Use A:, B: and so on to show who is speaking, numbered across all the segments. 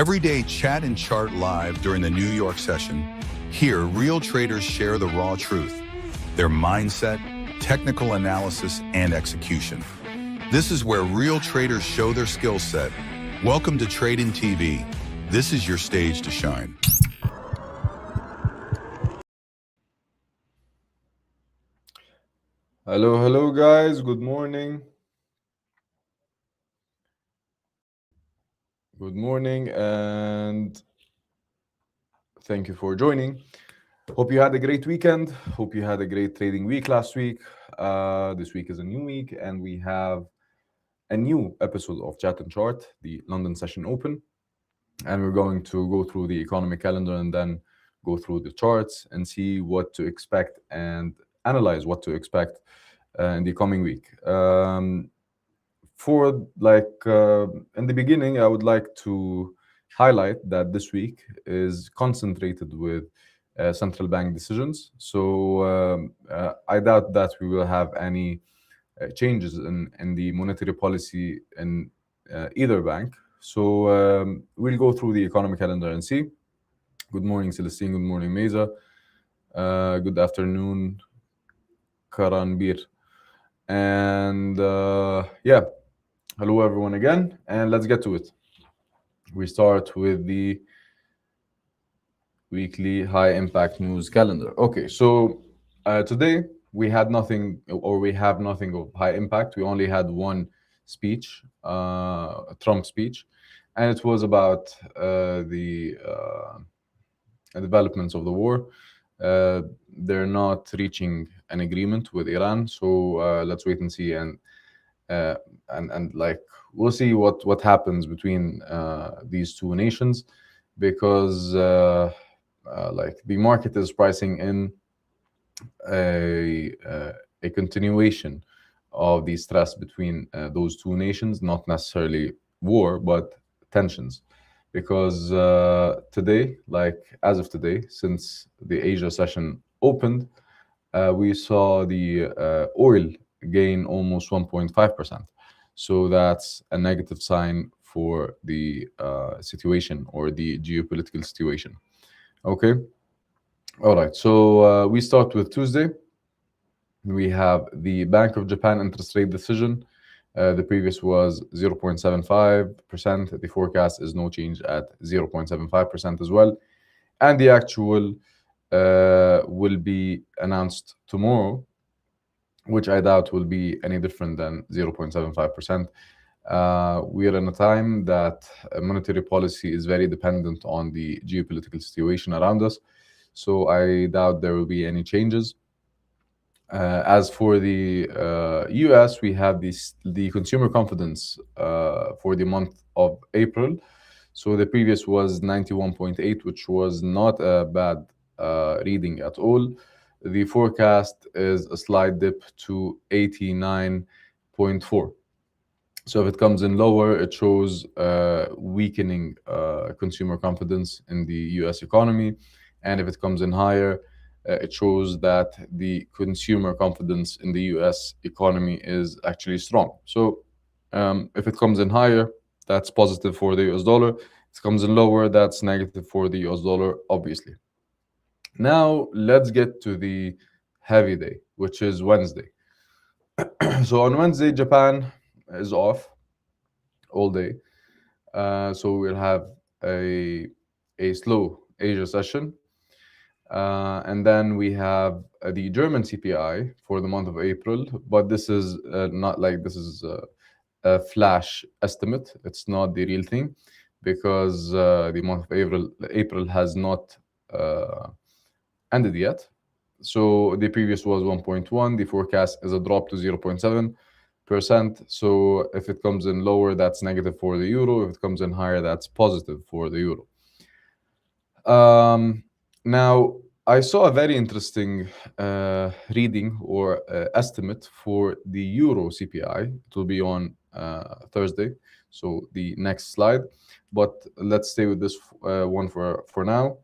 A: Everyday chat and chart live during the New York session. Here, real traders share the raw truth, their mindset, technical analysis, and execution. This is where real traders show their skill set. Welcome to Tradin TV. This is your stage to shine.
B: Hello guys, good morning. Good morning and thank you for joining. Hope you had a great weekend. Hope you had a great trading week last week. This week is a new week and we have a new episode of Chat and Chart, the London session open. And we're going to go through the economic calendar and then go through the charts and see what to expect and analyze what to expect in the coming week. In the beginning, I would like to highlight that this week is concentrated with central bank decisions. So I doubt that we will have any changes in the monetary policy in either bank. So we'll go through the economic calendar and see. Good morning, Celestine. Good morning, Meza. Good afternoon, Karanbir. And yeah, hello everyone again, and let's get to it. We start with the weekly high impact news calendar. Okay, so today we had nothing, or we have nothing of high impact. We only had one speech, Trump speech, and it was about the developments of the war. They're not reaching an agreement with Iran, so let's wait and see, and like we'll see what happens between these two nations, because like the market is pricing in a continuation of the stress between those two nations, not necessarily war, but tensions. Because today, like as of today, since the Asia session opened, we saw the oil gain almost 1.5%. So that's a negative sign for the situation or the geopolitical situation. Okay. All right. So we start with Tuesday. We have the Bank of Japan interest rate decision. The previous was 0.75%. The forecast is no change at 0.75% as well. And the actual will be announced tomorrow, which I doubt will be any different than 0.75%. We are in a time that monetary policy is very dependent on the geopolitical situation around us. So I doubt there will be any changes. As for the US, we have the consumer confidence for the month of April. So the previous was 91.8, which was not a bad reading at all. The forecast is a slight dip to 89.4. So if it comes in lower, it shows weakening consumer confidence in the US economy. And if it comes in higher, it shows that the consumer confidence in the US economy is actually strong. So if it comes in higher, that's positive for the US dollar. If it comes in lower, that's negative for the US dollar, obviously. Now, let's get to the heavy day, which is Wednesday. So on Wednesday, Japan is off all day. So we'll have a slow Asia session. And then we have the German CPI for the month of April, but this is not like this is a flash estimate. It's not the real thing, because the month of April has not ended yet. So the previous was 1.1. The forecast is a drop to 0.7%. So if it comes in lower, that's negative for the euro. If it comes in higher, that's positive for the euro. Now, I saw a very interesting reading or estimate for the Euro CPI. It will be on Thursday, so the next slide. But let's stay with this one for now,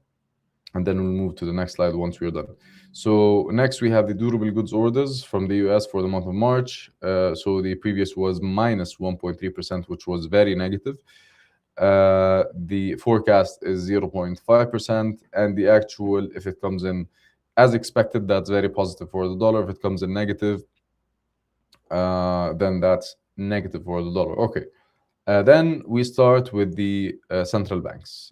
B: and then we'll move to the next slide once we're done. So next we have the durable goods orders from the US for the month of March. So the previous was minus 1.3%, which was very negative. The forecast is 0.5%, and the actual, if it comes in as expected, that's very positive for the dollar. If it comes in negative, then that's negative for the dollar. Okay. Then we start with the central banks.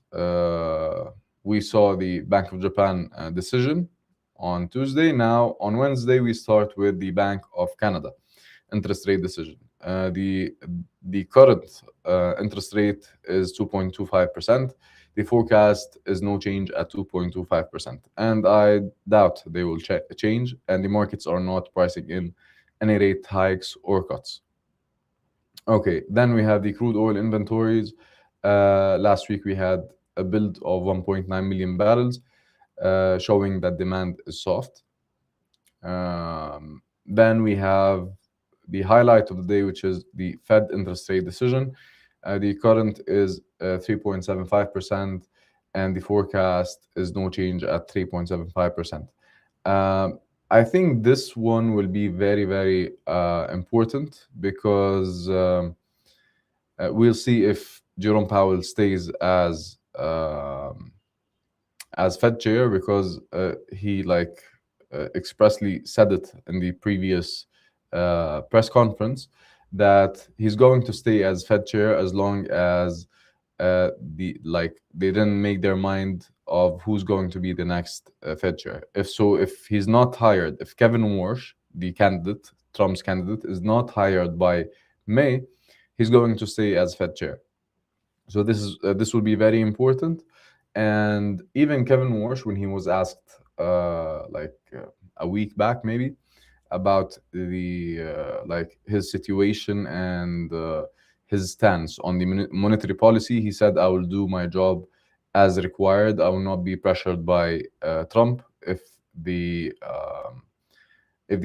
B: We saw the Bank of Japan decision on Tuesday. Now, on Wednesday, we start with the Bank of Canada interest rate decision. The current interest rate is 2.25%. The forecast is no change at 2.25%. And I doubt they will change, and the markets are not pricing in any rate hikes or cuts. Okay, then we have the crude oil inventories. Last week we had a build of 1.9 million barrels, showing that demand is soft. Then we have the highlight of the day, which is the Fed interest rate decision. The current is 3.75%, and the forecast is no change at 3.75%. I think this one will be very, very important because we'll see if Jerome Powell stays as Fed chair, because he expressly said it in the previous press conference that he's going to stay as Fed chair as long as they didn't make their mind of who's going to be the next Fed chair. If he's not hired, if Kevin Warsh, the candidate, Trump's candidate, is not hired by May, he's going to stay as Fed chair. So this will be very important. And even Kevin Warsh, when he was asked a week back maybe about the his situation and his stance on the monetary policy, he said, "I will do my job as required. I will not be pressured by Trump. If the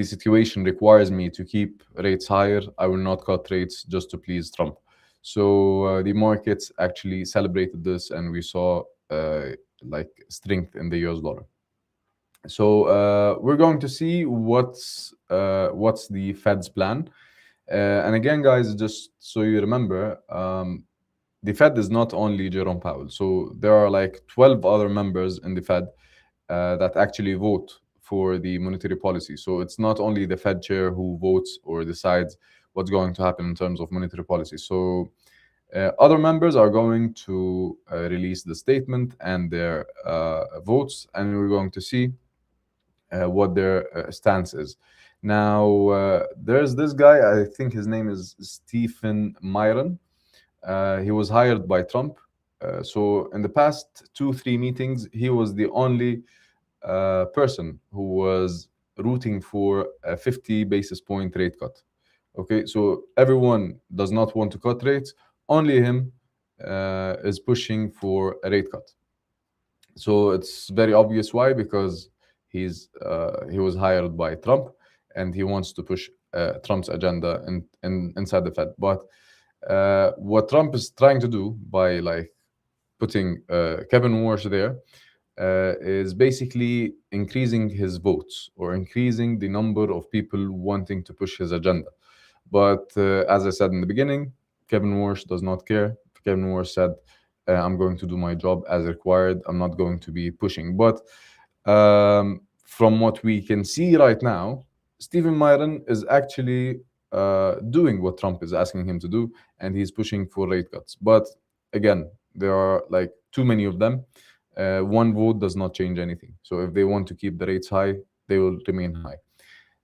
B: situation requires me to keep rates higher, I will not cut rates just to please Trump." So the markets actually celebrated this, and we saw strength in the US dollar. So we're going to see what's the Fed's plan. And again, guys, just so you remember, the Fed is not only Jerome Powell. So there are 12 other members in the Fed that actually vote for the monetary policy. So it's not only the Fed chair who votes or decides what's going to happen in terms of monetary policy. So other members are going to release the statement and their votes, and we're going to see what their stance is. Now, there's this guy, I think his name is Stephen Myron. He was hired by Trump. So in the past 2-3 meetings, he was the only person who was rooting for a 50 basis point rate cut. Okay, so everyone does not want to cut rates. Only him is pushing for a rate cut. So it's very obvious why, because he was hired by Trump, and he wants to push Trump's agenda inside the Fed. But what Trump is trying to do by putting Kevin Warsh there is basically increasing his votes or increasing the number of people wanting to push his agenda. But as I said in the beginning, Kevin Warsh does not care. Kevin Warsh said, I'm going to do my job as required. I'm not going to be pushing. But from what we can see right now, Stephen Myron is actually doing what Trump is asking him to do, and he's pushing for rate cuts. But again, there are too many of them. One vote does not change anything. So if they want to keep the rates high, they will remain high.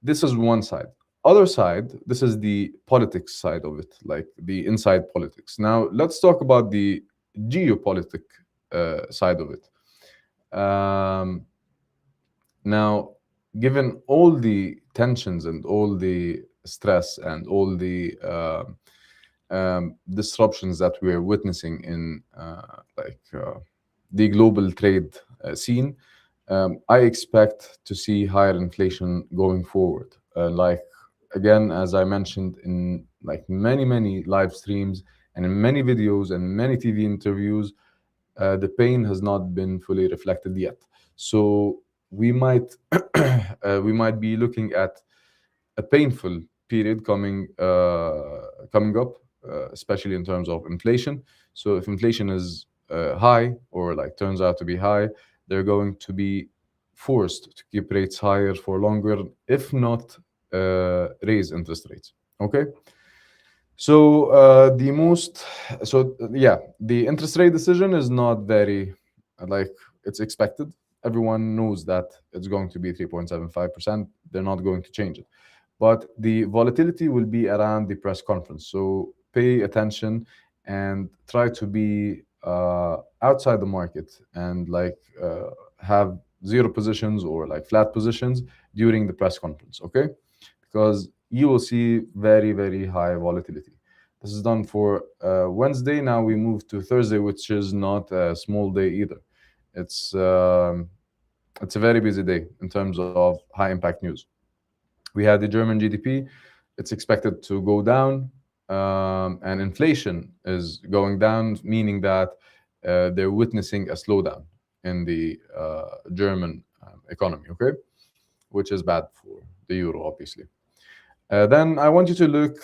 B: This is one side. Other side, this is the politics side of it, the inside politics. Now, let's talk about the geopolitic side of it. Now, given all the tensions and all the stress and all the disruptions that we're witnessing in the global trade scene, I expect to see higher inflation going forward. Again, as I mentioned in many live streams and in many videos and many TV interviews, the pain has not been fully reflected yet. So we might be looking at a painful period coming up, especially in terms of inflation. So if inflation is high, or like turns out to be high, they're going to be forced to keep rates higher for longer, if not raise interest rates. Okay. So yeah, the interest rate decision is not very like it's expected. Everyone knows that it's going to be 3.75%. They're not going to change it. But the volatility will be around the press conference. So pay attention and try to be outside the market, and like have zero positions or like flat positions during the press conference, okay? Because you will see very, very high volatility. This is done for Wednesday. Now we move to Thursday, which is not a small day either. It's um, it's a very busy day in terms of high impact news. We had the German GDP. It's expected to go down, and inflation is going down, meaning that they're witnessing a slowdown in the German economy, okay? Which is bad for the euro, obviously. Then I want you to look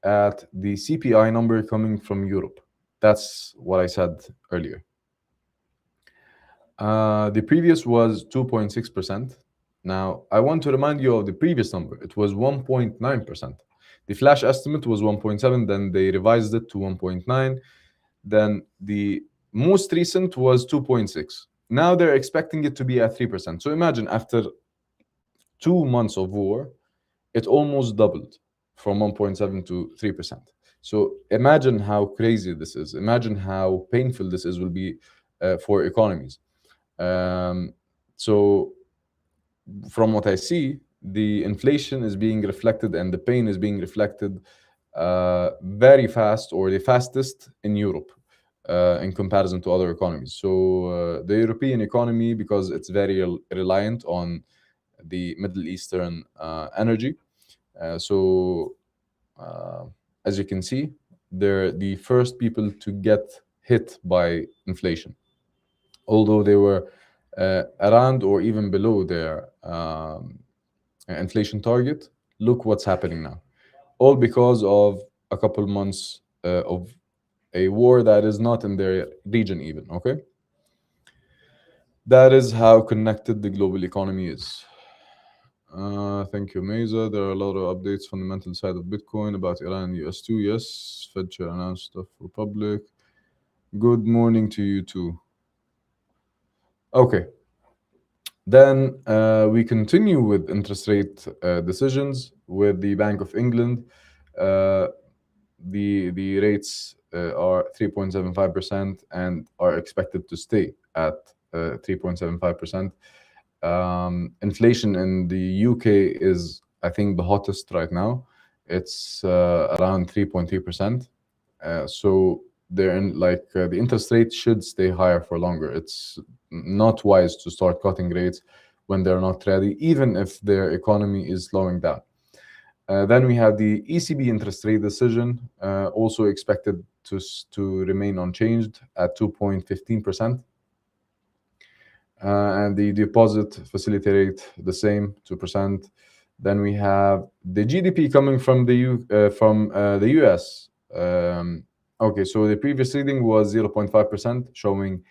B: at the CPI number coming from Europe. That's what I said earlier. The previous was 2.6%. Now, I want to remind you of the previous number. It was 1.9%. The flash estimate was 1.7, then they revised it to 1.9. Then the most recent was 2.6. Now they're expecting it to be at 3%. So imagine, after 2 months of war, it almost doubled from 1.7 to 3%. So imagine how crazy this is. Imagine how painful this is will be for economies. So from what I see, the inflation is being reflected and the pain is being reflected very fast, or the fastest, in Europe in comparison to other economies. So the European economy, because it's very reliant on the Middle Eastern energy. So as you can see, they're the first people to get hit by inflation, although they were around or even below their inflation target. Look what's happening now, all because of a couple months of a war that is not in their region even, okay? That is how connected the global economy is. Thank you, Meza. There are a lot of updates, fundamental side of Bitcoin, about Iran and US2. Yes, Fed chair announced stuff for public. Good morning to you too. Okay. Then we continue with interest rate decisions with the Bank of England. The rates are 3.75% and are expected to stay at 3.75%. Inflation in the UK is, I think, the hottest right now. It's around 3.3%. So they're in the interest rate should stay higher for longer. It's not wise to start cutting rates when they're not ready, even if their economy is slowing down. Then we have the ECB interest rate decision, also expected to remain unchanged at 2.15%. And the deposit facility rate the same, 2%. Then we have the GDP coming from the US. Okay, so the previous reading was 0.5%, showing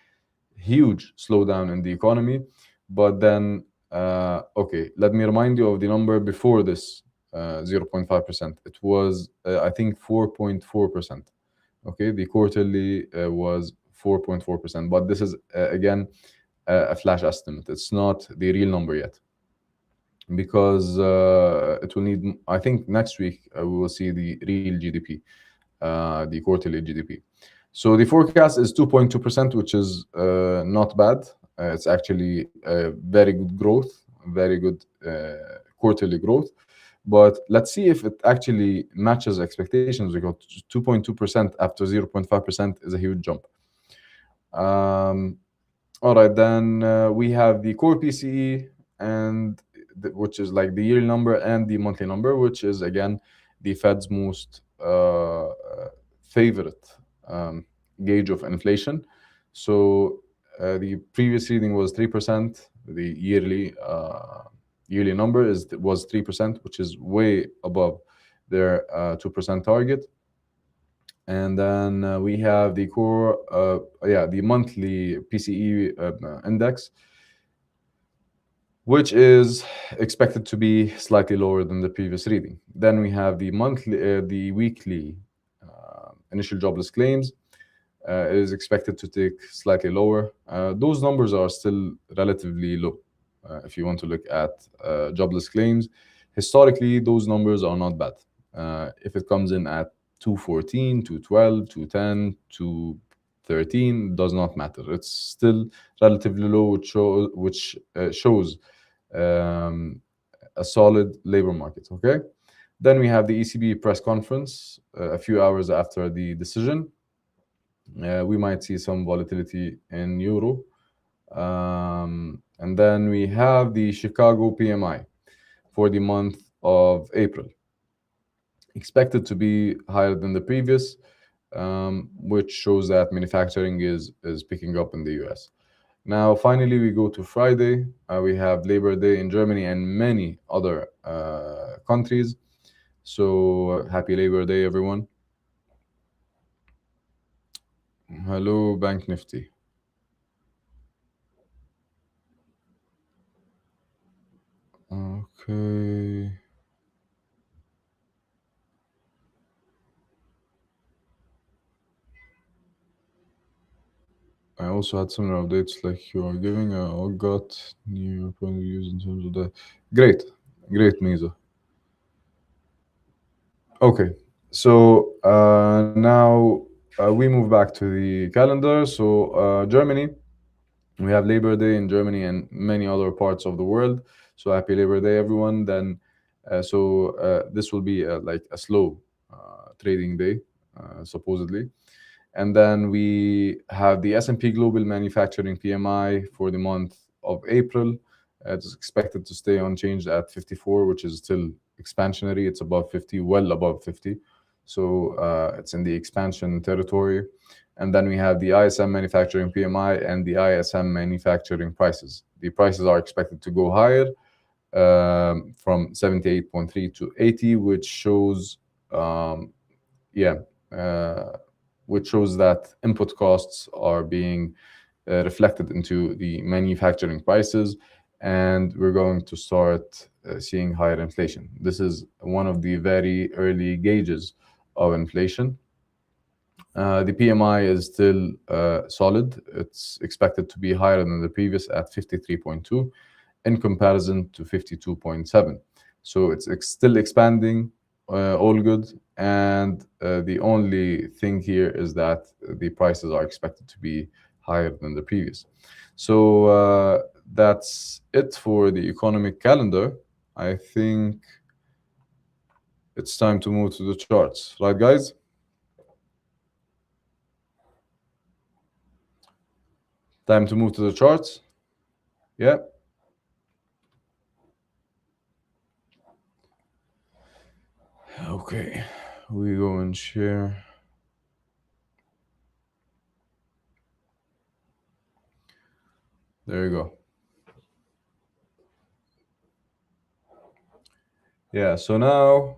B: huge slowdown in the economy. But then, okay, let me remind you of the number before this 0.5%. It was, I think, 4.4%. Okay, the quarterly was 4.4%. But this is, again, a flash estimate. It's not the real number yet, because it will need, I think next week we will see the real GDP, the quarterly GDP. So the forecast is 2.2%, which is not bad. It's actually very good growth, very good quarterly growth. But let's see if it actually matches expectations, because 2.2% after 0.5% is a huge jump. All right, then we have the core PCE, and which is like the yearly number, and the monthly number, which is again the Fed's most favorite gauge of inflation. So the previous reading was 3%. The yearly number was 3%, which is way above their 2% target. And then we have the core, the monthly PCE index, which is expected to be slightly lower than the previous reading. Then we have the weekly initial jobless claims. It is expected to take slightly lower. Those numbers are still relatively low. If you want to look at jobless claims, historically, those numbers are not bad. If it comes in at 214, 212, 210, 213, does not matter. It's still relatively low, which shows a solid labor market. Okay. Then we have the ECB press conference a few hours after the decision. We might see some volatility in euro. And then we have the Chicago PMI for the month of April, expected to be higher than the previous, which shows that manufacturing is picking up in the US. Now, finally, we go to Friday. We have Labor Day in Germany and many other countries. So happy Labor Day, everyone. Hello, Bank Nifty. Okay. I also had similar updates like you are giving. I got new point of views in terms of that. Great, Misa. Okay, so now we move back to the calendar. So Germany, we have Labor Day in Germany and many other parts of the world. So happy Labor Day, everyone. Then, this will be like a slow trading day, supposedly. And then we have the S&P Global Manufacturing PMI for the month of April. It's expected to stay unchanged at 54, which is still expansionary. It's above 50, well above 50. So it's in the expansion territory. And then we have the ISM Manufacturing PMI and the ISM Manufacturing Prices. The prices are expected to go higher from 78.3 to 80, which shows, which shows that input costs are being reflected into the manufacturing prices, and we're going to start seeing higher inflation. This is one of the very early gauges of inflation. The PMI is still solid. It's expected to be higher than the previous at 53.2 in comparison to 52.7. So it's still expanding, all good. And the only thing here is that the prices are expected to be higher than the previous. So that's it for the economic calendar. I think it's time to move to the charts. Right, guys? Time to move to the charts? Yeah. Okay. We go and share. There you go. Yeah, so now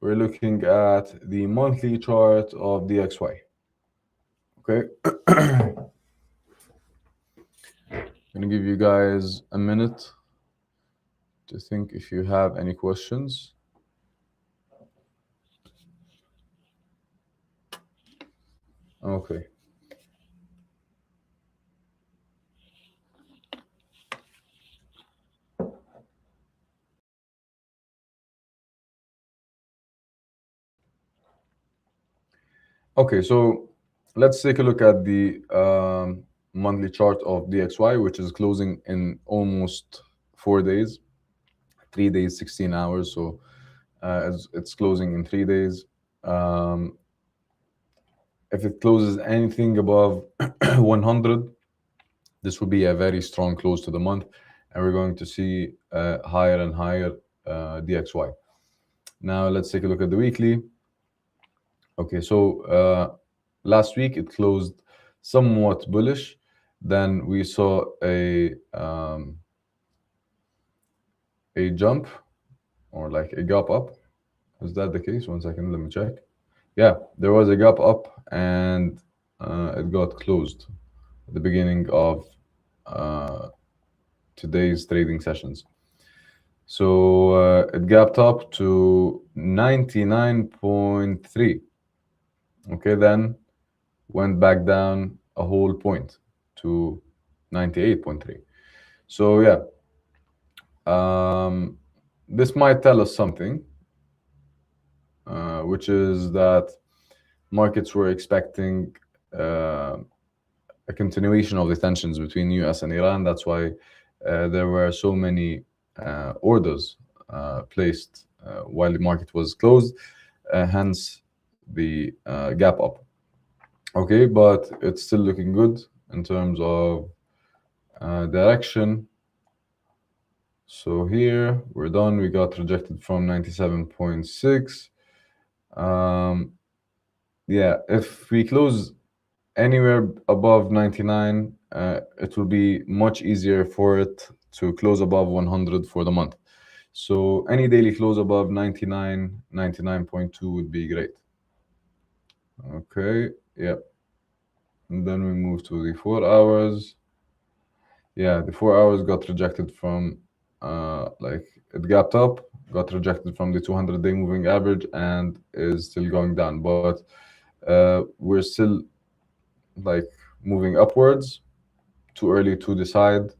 B: we're looking at the monthly chart of DXY. Okay. I'm gonna give you guys a minute to think if you have any questions. Okay. Okay, so let's take a look at the monthly chart of DXY, which is closing in almost 4 days, 3 days, 16 hours. So it's closing in 3 days. If it closes anything above 100, this will be a very strong close to the month, and we're going to see higher and higher DXY. Now let's take a look at the weekly. Okay, so last week it closed somewhat bullish. Then we saw a jump or like a gap up. Is that the case? 1 second, let me check. yeah, there was a gap up and it got closed at the beginning of uh, today's trading sessions. So it gapped up to 99.3. Okay, then went back down a whole point to 98.3. So yeah, um, this might tell us something, which is that markets were expecting uh, a continuation of the tensions between US and Iran. That's why there were so many orders placed while the market was closed, hence the gap up. Okay, but it's still looking good in terms of direction. So here we're done. We got rejected from 97.6. Yeah, if we close anywhere above 99, it will be much easier for it to close above 100 for the month. So any daily close above 99, 99.2 would be great. Okay, yeah. And then we move to the 4 hours. Yeah, the 4 hours got rejected from, like, it gapped up, got rejected from the 200-day moving average, and is still going down. But we're still like moving upwards. Too early to decide.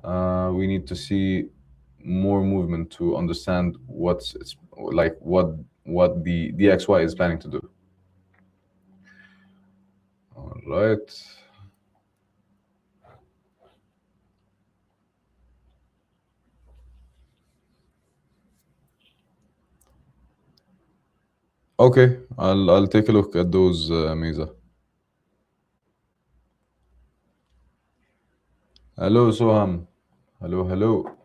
B: We need to see more movement to understand what's it's like what the DXY is planning to do. All right. Okay, I'll take a look at those, Mesa. Hello, Soham. Hello, hello.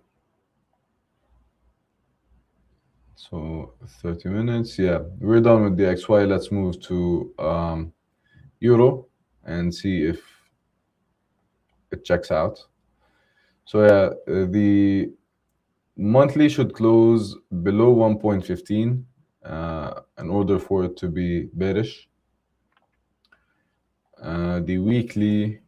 B: So 30 minutes. Yeah, we're done with the XY. Let's move to Euro and see if it checks out. So yeah, the monthly should close below 1.15 in order for it to be bearish. The weekly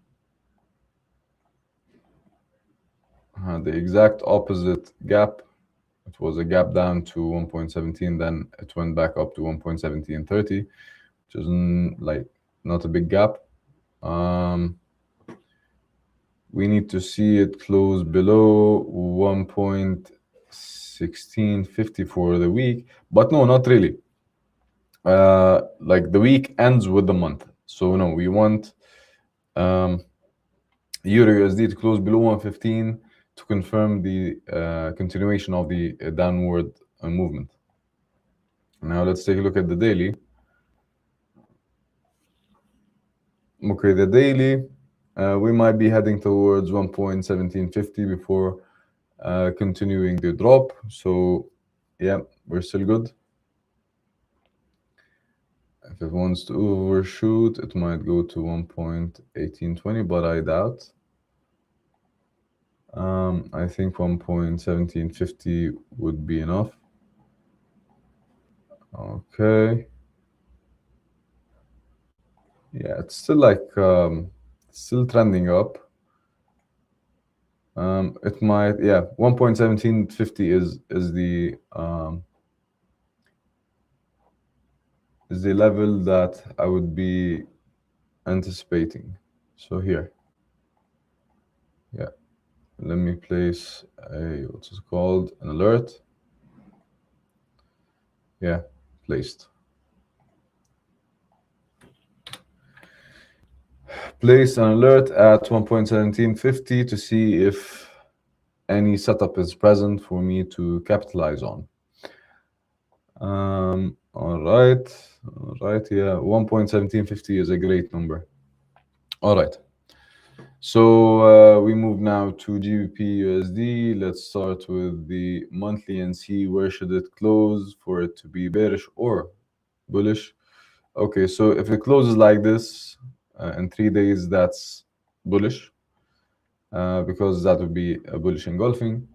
B: had the exact opposite gap. It was a gap down to 1.17, then it went back up to 1.1730, which is like not a big gap. We need to see it close below 1.1650 for the week, but no, not really. Like the week ends with the month, so no, we want Euro USD to close below 115 to confirm the continuation of the downward movement. Now let's take a look at the daily. Okay, the daily, we might be heading towards 1.1750 before continuing the drop. So yeah, we're still good. If it wants to overshoot, it might go to 1.1820, but I doubt. I think 1.1750 would be enough. Okay. Yeah, it's still like still trending up. It might, yeah, 1.1750 is the level that I would be anticipating. So here, yeah, let me place a, what's it called, an alert. Yeah, placed. Place an alert at 1.1750 to see if any setup is present for me to capitalize on. All right, yeah, 1.1750 is a great number. All right, so we move now to GBP USD. Let's start with the monthly and see where should it close for it to be bearish or bullish. Okay, so if it closes like this in 3 days, that's bullish because that would be a bullish engulfing.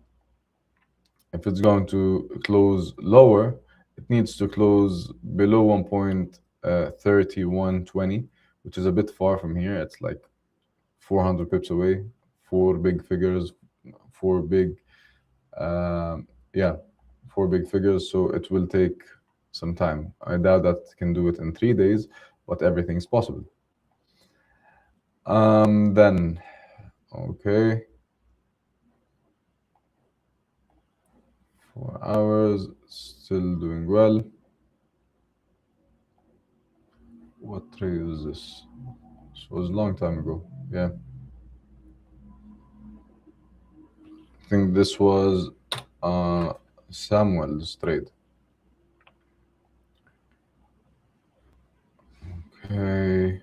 B: If it's going to close lower it needs to close below 1.3120, which is a bit far from here. It's like 400 pips away, four big figures, four big, yeah, four big figures. So it will take some time. I doubt that it can do it in 3 days, but everything's possible. Then, okay, 4 hours, still doing well. What trade is this? This was a long time ago. Yeah. I think this was Samuel's trade. Okay.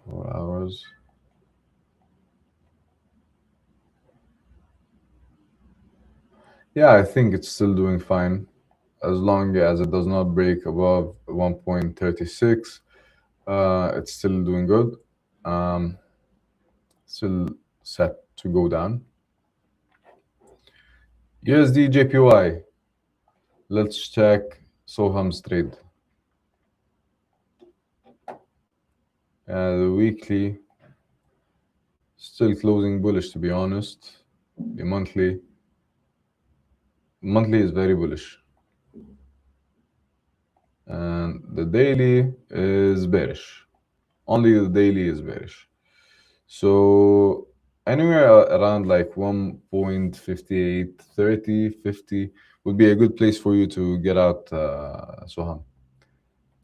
B: 4 hours. Yeah, I think it's still doing fine as long as it does not break above 1.36. It's still doing good. Still set to go down. USD JPY. Let's check Soham's trade. The weekly still closing bullish, to be honest. The monthly is very bullish, and the daily is bearish. Only the daily is bearish. So anywhere around like 1.58, 30, 50 would be a good place for you to get out, Soham.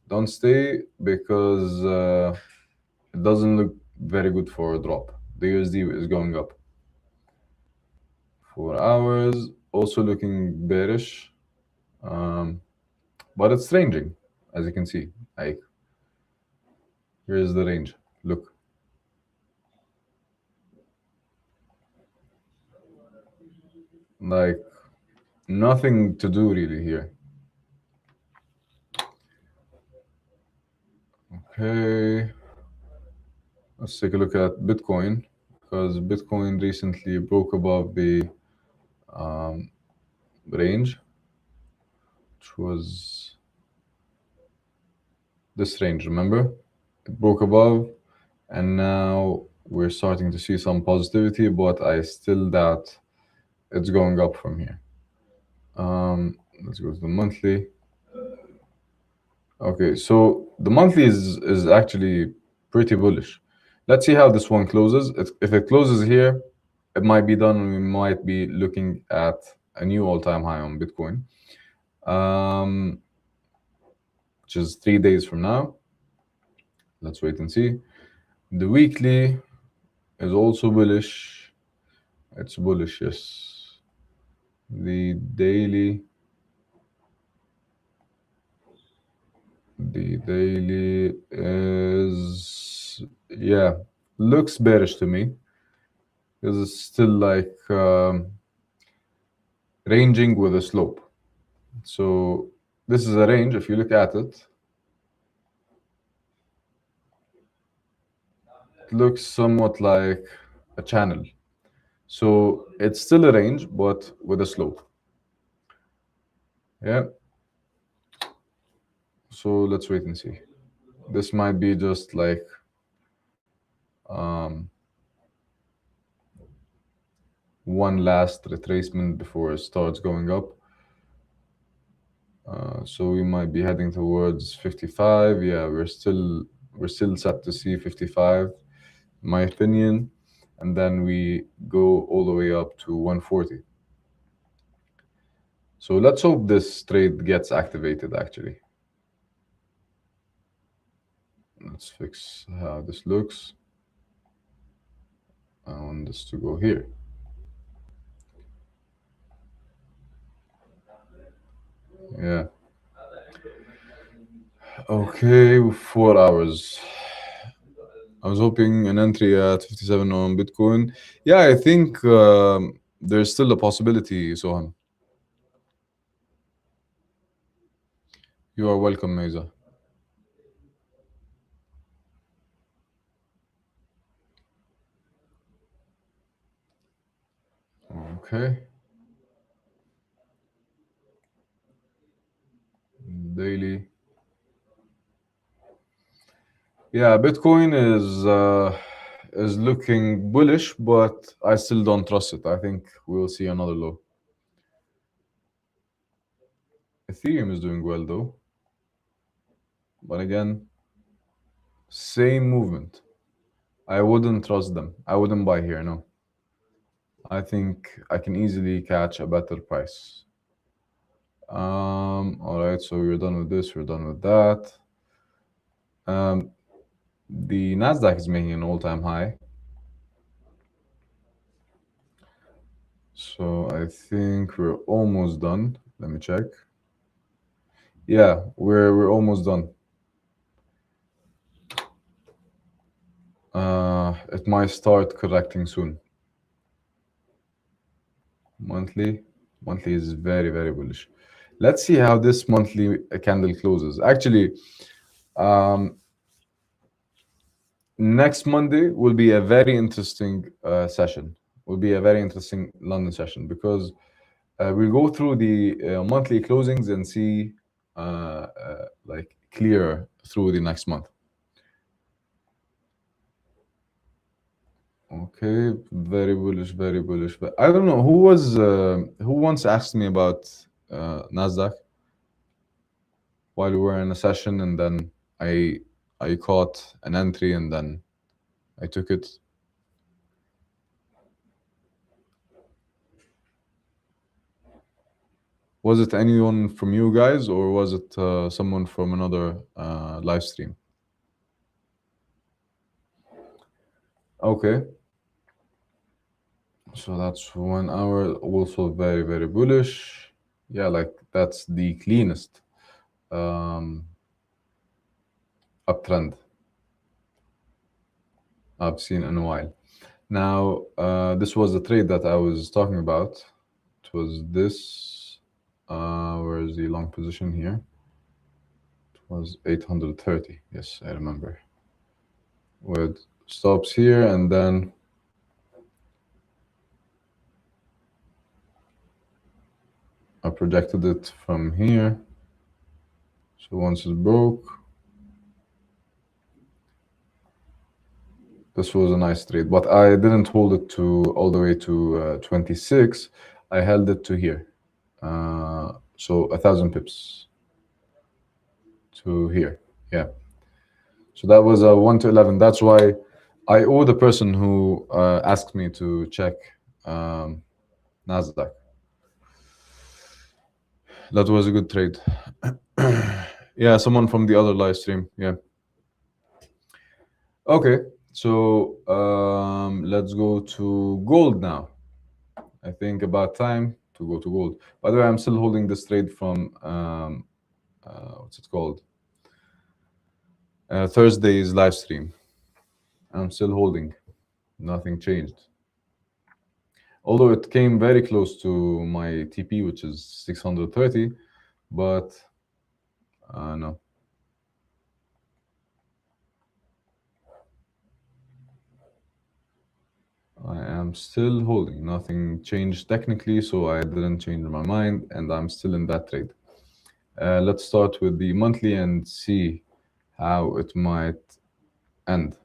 B: Don't stay because it doesn't look very good for a drop. The USD is going up. 4 hours, also looking bearish, but it's ranging, as you can see. Like, here's the range. Look. Like, nothing to do really here. Okay. Let's take a look at Bitcoin, because Bitcoin recently broke above the range, which was this range, remember? It broke above, and now we're starting to see some positivity, but I still doubt it's going up from here. Let's go to the monthly. Okay, so the monthly is actually pretty bullish. Let's see how this one closes. If it closes here, it might be done, and we might be looking at a new all-time high on Bitcoin, which is 3 days from now. Let's wait and see. The weekly is also bullish. It's bullish, yes. The daily is, yeah, looks bearish to me, because it's still like ranging with a slope. So this is a range. If you look at it, it looks somewhat like a channel. So it's still a range, but with a slope. Yeah. So let's wait and see. This might be just like one last retracement before it starts going up. So we might be heading towards 55. Yeah, we're still set to see 55, in my opinion, and then we go all the way up to 140. So let's hope this trade gets activated, actually. Let's fix how this looks. I want this to go here. Yeah. Okay, 4 hours. I was hoping an entry at 57 on Bitcoin. Yeah, I think there's still a possibility, Sohan. You are welcome, Meza. Okay. daily. Yeah, Bitcoin is looking bullish, but I still don't trust it. I think we'll see another low. Ethereum is doing well though, but again, same movement. I wouldn't trust them. I wouldn't buy here, no. I think I can easily catch a better price. All right, so we're done with this, we're done with that. The Nasdaq is making an all-time high. So I think we're almost done. Let me check. Yeah, we're almost done. It might start correcting soon. Monthly is very, very bullish. Let's see how this monthly candle closes. Actually, next Monday will be a very interesting session. Will be a very interesting London session because we'll go through the monthly closings and see like clear through the next month. Okay, very bullish, very bullish. But I don't know who once asked me about Nasdaq while we were in a session, and then I caught an entry and then I took it. Was it anyone from you guys, or was it someone from another live stream? Okay. So that's 1 hour, also very, very bullish. Yeah, like that's the cleanest uptrend I've seen in a while. Now, this was the trade that I was talking about. It was this. Where is the long position here? It was 830. Yes, I remember. With stops here, and then I projected it from here. So once it broke, this was a nice trade, but I didn't hold it to all the way to 26. I held it to here. So 1,000 pips to here. Yeah. So that was a 1 to 11. That's why I owe the person who asked me to check Nasdaq. That was a good trade. Yeah, someone from the other live stream. Yeah. Okay, so let's go to gold now. I think about time to go to gold. By the way, I'm still holding this trade from what's it called? Thursday's live stream. I'm still holding. Nothing changed. Although it came very close to my TP, which is 630, but no. I am still holding. Nothing changed technically, so I didn't change my mind, and I'm still in that trade. Let's start with the monthly and see how it might end.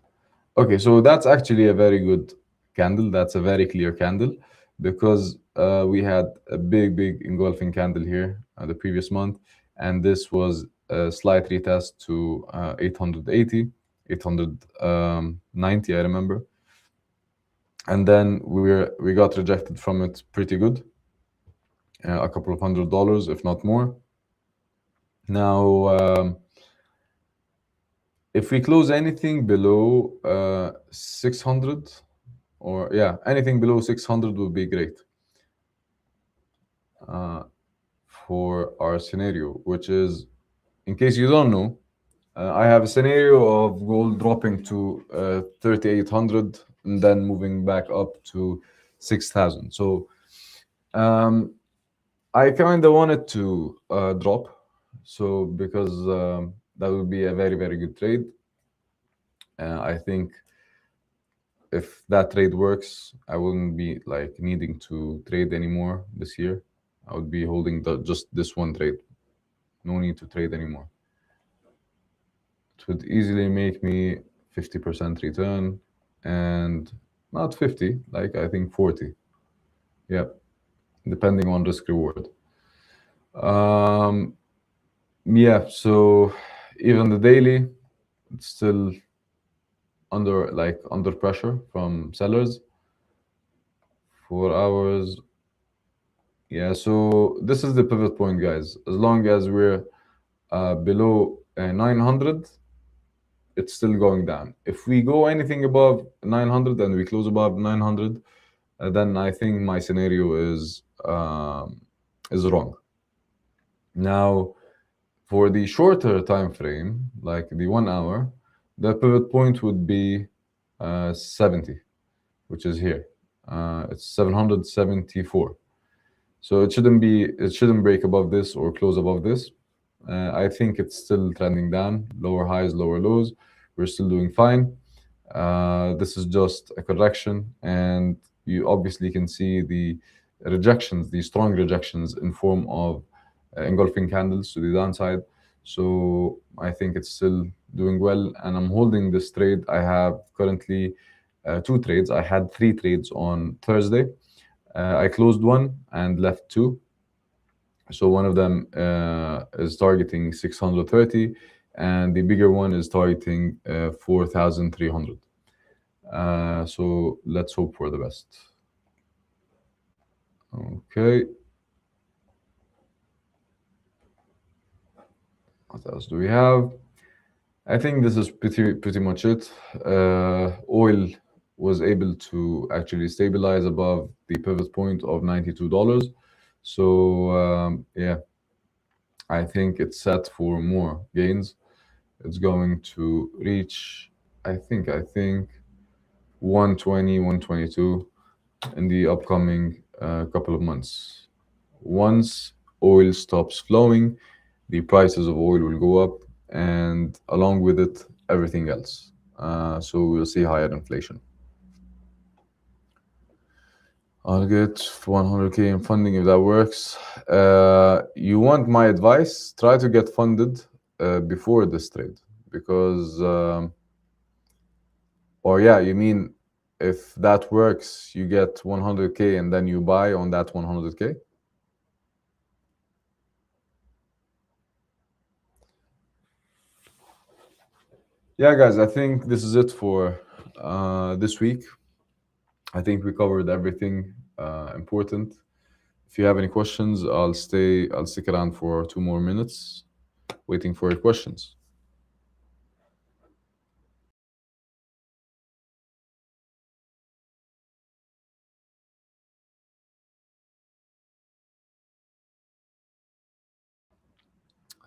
B: Okay, so that's actually a very good candle. That's a very clear candle because we had a big engulfing candle here the previous month, and this was a slight retest to 880, 890, I remember. And then we got rejected from it pretty good, a couple of $100, if not more. Now, if we close anything below 600, or yeah, anything below 600 would be great for our scenario, which is, in case you don't know, I have a scenario of gold dropping to 3,800 and then moving back up to 6,000. So I kind of wanted to drop, so because that would be a very good trade. I think if that trade works, I wouldn't be like needing to trade anymore this year. I would be holding just this one trade, no need to trade anymore. It would easily make me 50% return, and not 50, like I think 40. Yeah, depending on risk reward. Yeah, so even the daily, it's still under pressure from sellers. 4 hours. Yeah, so this is the pivot point, guys. As long as we're below 900, it's still going down. If we go anything above 900 and we close above 900, then I think my scenario is wrong. Now, for the shorter time frame, like the 1 hour, the pivot point would be 70, which is here. It's 774. So it shouldn't break above this or close above this. I think it's still trending down, lower highs, lower lows. We're still doing fine. This is just a correction, and you obviously can see the rejections, the strong rejections in form of engulfing candles to the downside. So I think it's still doing well, and I'm holding this trade. I have currently 2 trades. I had 3 trades on Thursday. I closed one and left 2. So one of them is targeting 630, and the bigger one is targeting 4,300. So let's hope for the best. Okay. What else do we have? I think this is pretty much it. Oil was able to actually stabilize above the pivot point of $92. So yeah, I think it's set for more gains. It's going to reach, I think 120, 122 in the upcoming couple of months. Once oil stops flowing, the prices of oil will go up, and along with it, everything else. So we'll see higher inflation. I'll get 100K in funding if that works. You want my advice? Try to get funded before this trade, because, or yeah, you mean if that works, you get 100K and then you buy on that 100K? Yeah, guys, I think this is it for this week. I think we covered everything important. If you have any questions, I'll stick around for 2 more minutes, waiting for your questions.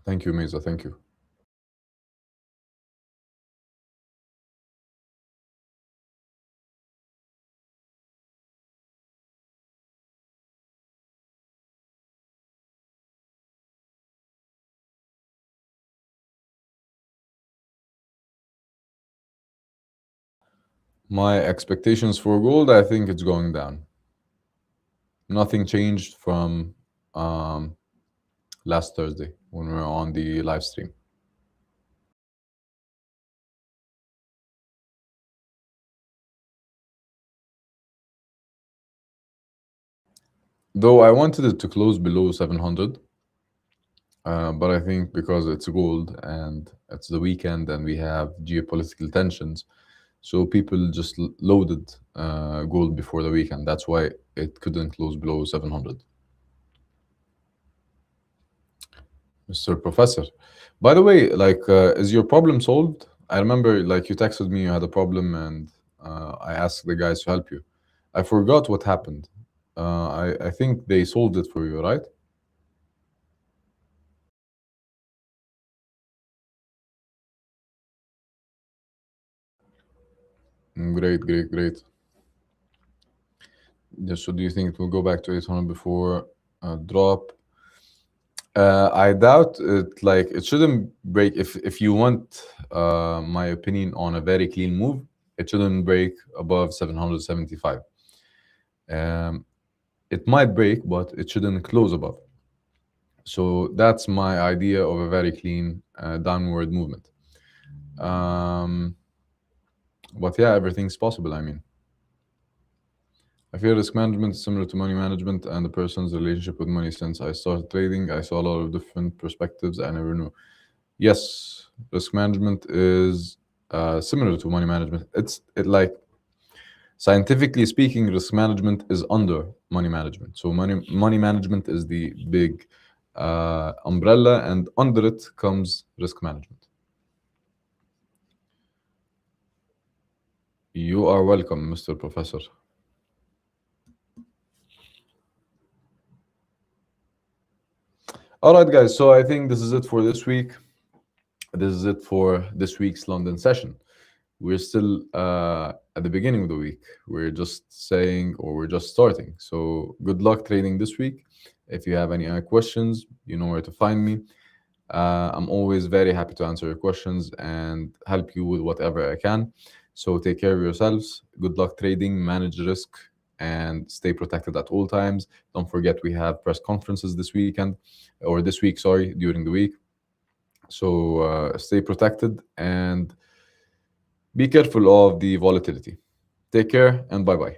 B: Thank you, Mesa. Thank you. My expectations for gold, I think it's going down. Nothing changed from last Thursday when we were on the live stream. Though I wanted it to close below 700, but I think because it's gold and it's the weekend and we have geopolitical tensions, so people just loaded gold before the weekend. That's why it couldn't close below 700. Mr. Professor, by the way, like, is your problem solved? I remember, like, you texted me you had a problem, and I asked the guys to help you. I forgot what happened. I think they solved it for you, right? Great, great, great. Yeah, so do you think it will go back to 800 before drop? I doubt it. Like, it shouldn't break. If you want my opinion on a very clean move, it shouldn't break above 775. It might break, but it shouldn't close above. So that's my idea of a very clean downward movement. But yeah, everything's possible. I mean, I feel risk management is similar to money management and a person's relationship with money. Since I started trading, I saw a lot of different perspectives I never knew. Yes, risk management is similar to money management. Like scientifically speaking, risk management is under money management. So money management is the big umbrella, and under it comes risk management. You are welcome, Mr. Professor. All right, guys. So I think this is it for this week. This is it for this week's London session. We're still at the beginning of the week. We're just saying, or we're just starting. So good luck trading this week. If you have any other questions, you know where to find me. I'm always very happy to answer your questions and help you with whatever I can. So take care of yourselves. Good luck trading, manage risk, and stay protected at all times. Don't forget we have press conferences this weekend, or this week, sorry, during the week. So stay protected and be careful of the volatility. Take care and bye-bye.